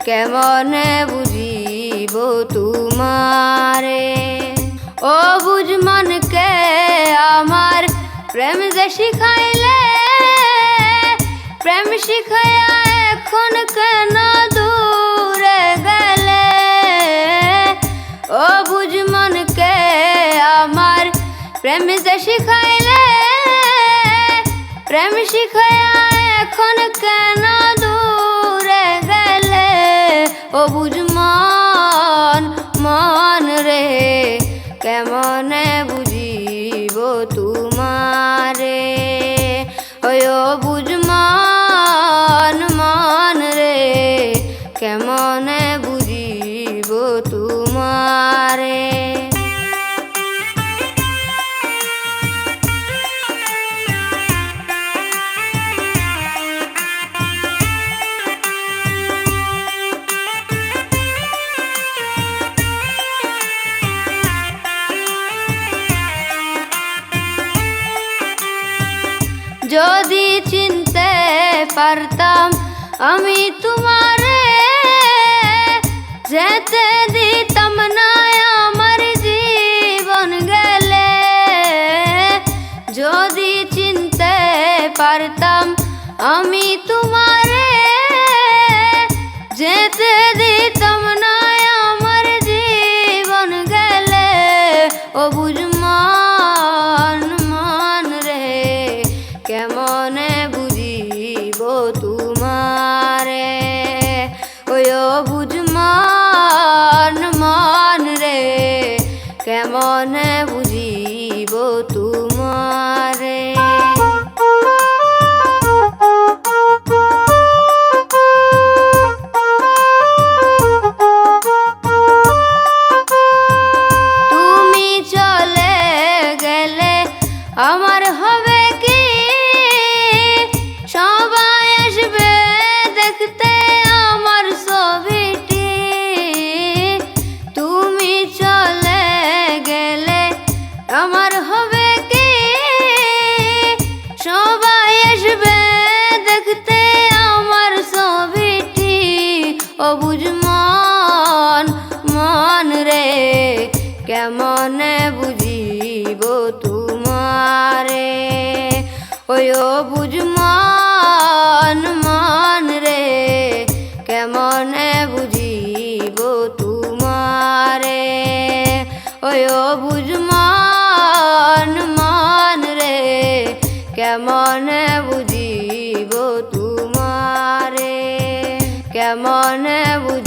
কেমনে বুঝিব তোমারে। ও বুঝ মনকে আমার প্রেম যে শিখাইলে, প্রেম শিখাইয়া এখন কেন দূরে গেলে। ও বুঝ মনকে আমার প্রেম যে শিখাইলে, প্রেম শিখাইয়া এখন কেন দূরে গেলে। ও বুঝ মন মন রে, কেমনে বুঝিব তোমারে। ও বুঝ মন মন রে, কেমনে বুঝিব তোমারে। যদি চিনতে পারতাম আমি তোমারে, যেতে দিতাম না আমার জীবন গেলে। যদি চিনতে পারতাম আমি তোমারে, যেতে দিতাম না আমার জীবন গেলে। ও বুঝ মন মন রে, কেমনে বুঝিব তোমারে। ও বুঝ মন মন রে, কেমনে বুঝিব তোমারে। তুমি চলে গেলে আমার হবে কি, সবাই আসবে দেখতে আমার ছবিটি। তুমি চলে গেলে আমার হবে কি, সবাই আসবে দেখতে আমার ছবিটি। ও বুঝ মন মন রে, কেমনে বুঝিব তোমারে। ও বুঝ মন মন রে, কেমনে বুঝিব তোমারে। ও বুঝ মন মন রে, কেমনে বুঝিব তোমারে। কেমনে বুঝ